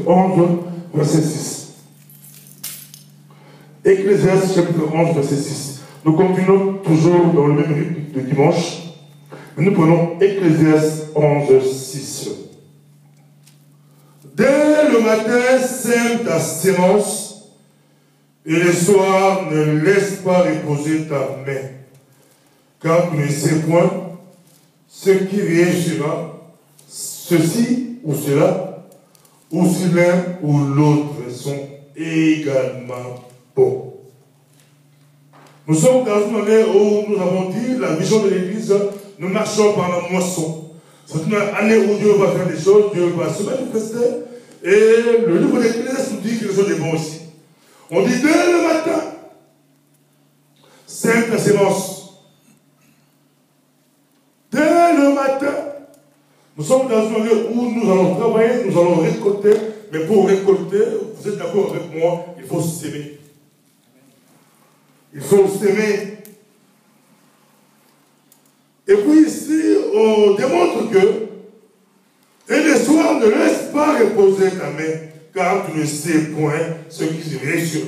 11, verset 6. Ecclésiaste chapitre 11, verset 6. Nous continuons toujours dans le même rythme de dimanche. Mais nous prenons Ecclésiaste 11, 6. Dès le matin, sème ta sémence, et le soir, ne laisse pas reposer ta main. Car tu ne sais point ce qui réussira, ceci ou cela, ou si l'un ou l'autre sont également bons. Nous sommes dans une année où nous avons dit la vision de l'Église, nous marchons par la moisson. C'est une année où Dieu va faire des choses, Dieu va se manifester, et le livre de l'Église nous dit que les choses sont bons aussi. On dit dès le matin, sème ta sémence. Dès le matin, nous sommes dans une année où nous allons travailler, nous allons récolter, mais pour récolter, vous êtes d'accord avec moi, il faut s'aimer. Il faut s'aimer. Et puis ici, on démontre que, et le soir, ne laisse pas reposer ta main, car tu ne sais point ce qui se réussira.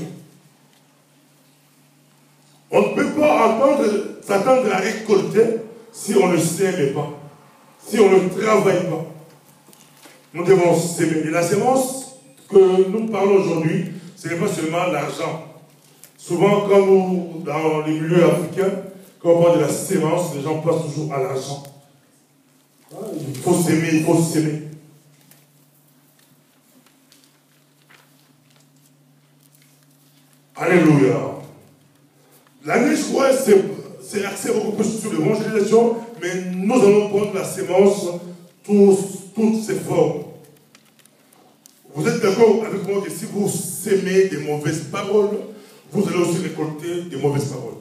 On ne peut pas s'attendre à récolter si on ne s'aime pas, si on ne travaille pas. Nous devons s'aimer. Et la sémence que nous parlons aujourd'hui, ce n'est pas seulement l'argent. Souvent, quand nous, dans les milieux africains, quand on parle de la sémence, les gens passent toujours à l'argent. Il faut s'aimer, il faut s'aimer. Alléluia. L'année, je crois, c'est axé beaucoup plus sur l'évangélisation, mais nous allons prendre la sémence, toutes ses formes. Vous êtes d'accord avec moi que si vous sémez des mauvaises paroles, vous allez aussi récolter des mauvaises paroles.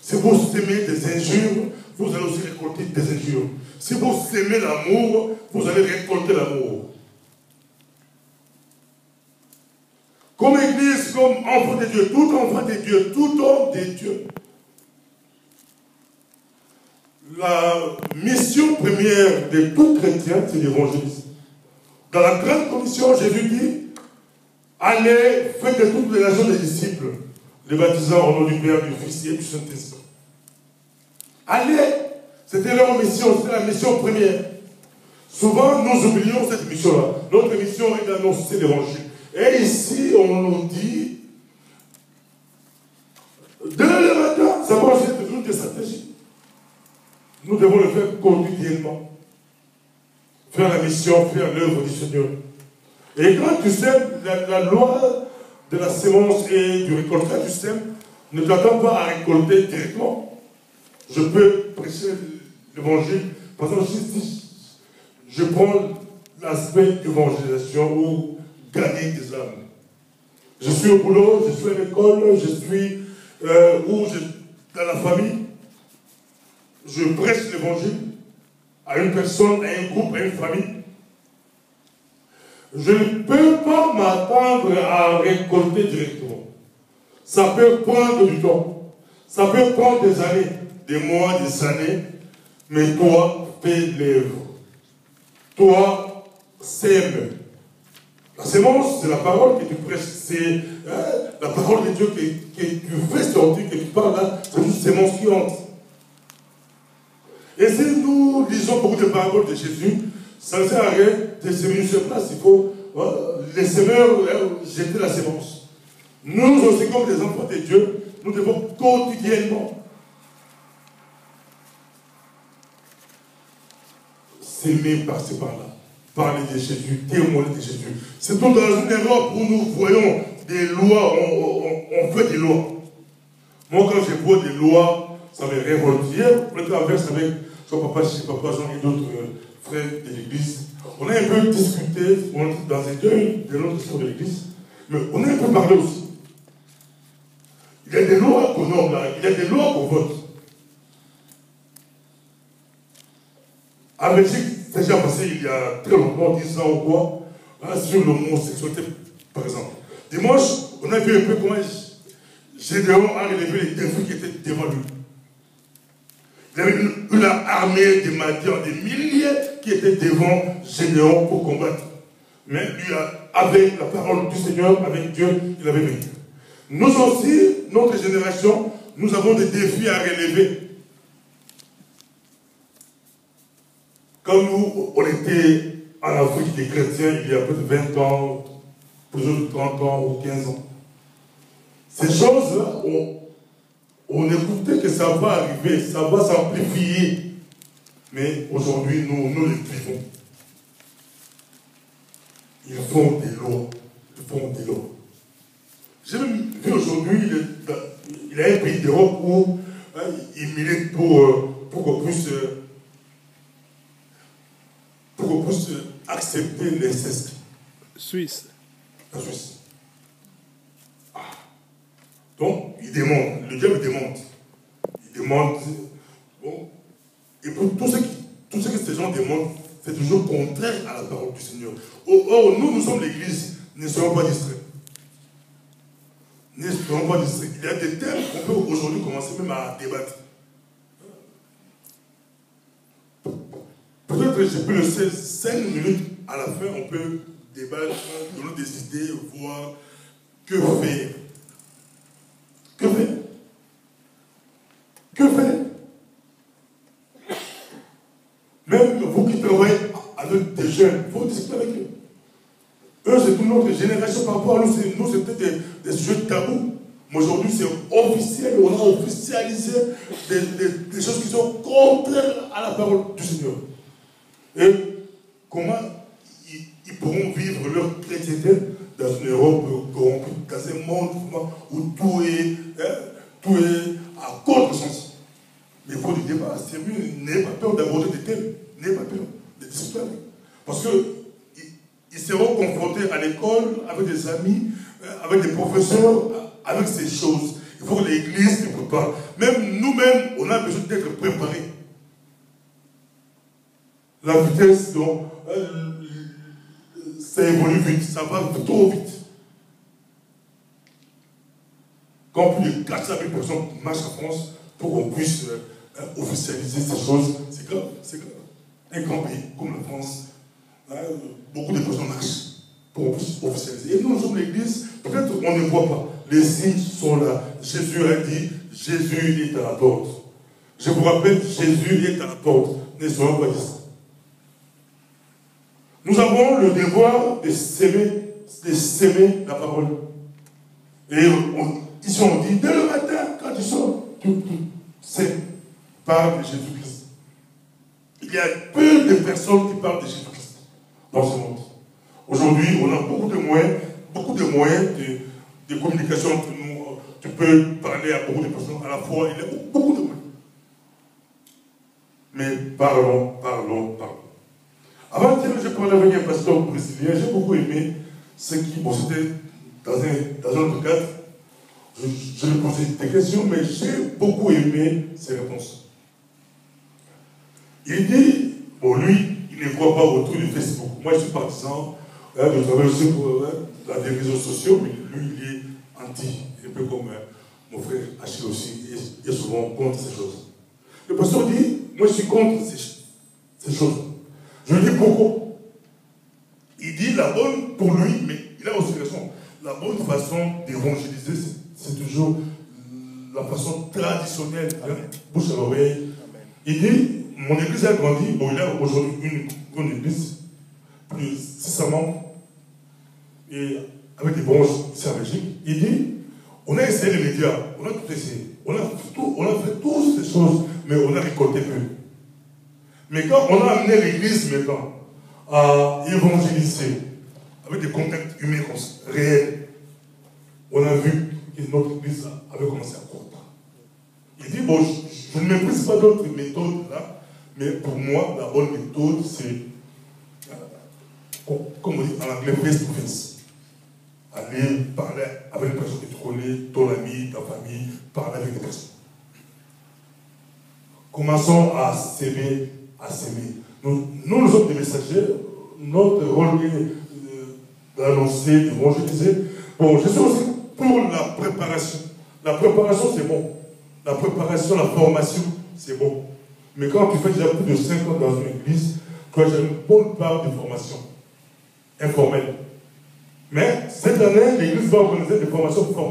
Si vous sémez des injures, vous allez aussi récolter des injures. Si vous sémez l'amour, vous allez récolter l'amour. Comme Église, comme enfant de Dieu, tout enfant de Dieu, tout homme de Dieu, la mission première de tout chrétien, c'est l'évangélisme. Dans la grande commission, Jésus dit, allez, faites de toutes les nations des disciples, les baptisant au nom du Père, du Fils et du Saint-Esprit. Allez, c'était leur mission, c'était la mission première. Souvent, nous oublions cette mission-là. Notre mission est d'annoncer l'évangile. Et ici, on nous dit, dès le matin, ça va être toujours des stratégies. Nous devons le faire quotidiennement. Faire la mission, faire l'œuvre du Seigneur. Et quand tu sèmes, la loi de la sémence et du récoltage, tu sèmes, ne t'attends pas à récolter directement. Je peux prêcher l'évangile. Par exemple, si je prends l'aspect d'évangélisation ou gagner des âmes. Je suis au boulot, je suis à l'école, je suis dans la famille. Je prêche l'évangile à une personne, à un groupe, à une famille. Je ne peux pas m'attendre à récolter directement. Ça peut prendre du temps. Ça peut prendre des années, des mois, des années. Mais toi, fais l'œuvre. Toi, sème. La sémence, c'est la parole que tu prêches. C'est la parole de Dieu que tu fais sortir, que tu parles là. C'est une sémence qui entre. Et si nous lisons beaucoup de paroles de Jésus, ça ne sert à rien de semer sur place. Il faut les semeurs jeter la sémence. Nous aussi, comme des enfants de Dieu, nous devons quotidiennement s'aimer par-ci par-là. Parler de Jésus, témoigner de Jésus. C'est tout dans une Europe où nous voyons des lois, on fait des lois. Moi, quand je vois des lois, ça me révolte. Hier, on traverse avec son papa, chez papa Jean et d'autres frères de l'église. On a un peu discuté, on est dans un deuil de notre histoire de l'église, mais on a un peu parlé aussi. Il y a des lois qu'on nomme là, il y a des lois qu'on vote. En Belgique, c'est déjà passé il y a très longtemps, 10 ans ou quoi, sur l'homosexualité, par exemple. Dimanche, on a vu un peu comment Gédéon a relevé les défis qui étaient devant lui. Il y avait une armée de Madian, des milliers qui étaient devant Gédéon pour combattre. Mais lui a avec la parole du Seigneur, avec Dieu, il avait vécu. Nous aussi, notre génération, nous avons des défis à relever. Quand nous, on était en Afrique des chrétiens, il y a plus de 20 ans, plus de 30 ans ou 15 ans, ces choses-là, on écoutait que ça va arriver, ça va s'amplifier. Mais aujourd'hui, nous les vivons. Ils font des lois. Ils font des lois. J'ai même vu aujourd'hui, il y a un pays d'Europe où il milite pour qu'on puisse accepter l'inceste. Suisse. La Suisse. Ah. Donc, il demande, le diable demande. Il demande. Bon, et pour tout ce que ces gens demandent, c'est toujours contraire à la parole du Seigneur. Or, nous sommes l'Église, ne soyons pas distraits. Ne soyons pas distraits. Il y a des thèmes qu'on peut aujourd'hui commencer même à débattre. Peut-être que je peux laisser 5 minutes à la fin, on peut débattre, donner des idées, voir que faire. Que faire? Que faire? Même vous qui travaillez avec des jeunes, il faut discuter avec eux. Eux, c'est toute notre génération par rapport à nous. Nous, c'était des sujets tabous. Mais aujourd'hui, c'est officiel. On a officialisé des choses qui sont contraires à la parole du Seigneur. Et comment ils pourront vivre leur chrétienté dans une Europe corrompue, dans un monde où tout est à contre-sens. Mais il faut du débat sérieux. N'ayez pas peur d'aborder des thèmes. N'ayez pas peur de discuter. Parce qu'ils seront confrontés à l'école, avec des amis, avec des professeurs, avec ces choses. Il faut que l'Église les prépare. Même nous-mêmes, on a besoin d'être préparés. La vitesse dont ça évolue vite, ça va trop vite. Quand plus de 400 000 personnes marchent en France pour qu'on puisse officialiser ces choses, c'est grave, c'est grave. Un grand pays comme la France, beaucoup de personnes marchent pour qu'on puisse officialiser. Et nous sommes l'Église, peut-être on ne voit pas. Les signes sont là. Jésus a dit, Jésus est à la porte. Je vous rappelle, Jésus est à la porte. Ne soyons pas distraits. Nous avons le devoir de s'aimer la parole. Et ici on dit, dès le matin, quand tu sors, c'est parle de Jésus-Christ. Il y a peu de personnes qui parlent de Jésus-Christ dans ce monde. Aujourd'hui, on a beaucoup de moyens de communication entre nous. Tu peux parler à beaucoup de personnes à la fois. Il y a beaucoup de moyens. Mais parlons. Avant-hier, j'ai parlé avec un pasteur brésilien. J'ai beaucoup aimé ce qui, bon, c'était dans un autre cadre. Je lui posais des questions, mais j'ai beaucoup aimé ses réponses. Il dit, bon, lui, il ne voit pas autour de Facebook. Moi, je suis partisan de travailler aussi pour les réseaux sociaux, mais lui, il est anti. Un peu comme mon frère Achille aussi, il est souvent contre ces choses. Le pasteur dit, moi, je suis contre ces choses. Je lui dis pourquoi. Il dit la bonne, pour lui, mais il a aussi raison, la bonne façon d'évangéliser, c'est toujours la façon traditionnelle, bouche à l'oreille. Il dit, mon église a grandi, bon, il a aujourd'hui une grande église, plus 600 membres, et avec des branches ici en Belgique. Il dit, on a essayé les médias, on a tout essayé, on a fait toutes ces choses, mais on a récolté peu. Mais quand on a amené l'église maintenant à évangéliser, avec des contacts humains réels, on a vu que notre église avait commencé à croître. Il dit, bon, je ne méprise pas d'autres méthodes là, mais pour moi, la bonne méthode, c'est, comme on dit en anglais, face to face. Aller parler avec une personne que tu connais, ton ami, ta famille, parler avec des personnes. Commençons à s'aimer, Nous sommes des messagers. Notre rôle est d'annoncer, d'évangéliser. Bon, je suis aussi pour la préparation. La préparation, c'est bon. La préparation, la formation, c'est bon. Mais quand tu fais déjà plus de 5 ans dans une église, tu as déjà une bonne part de formation informelle. Mais cette année, l'Église va organiser des formations formelles.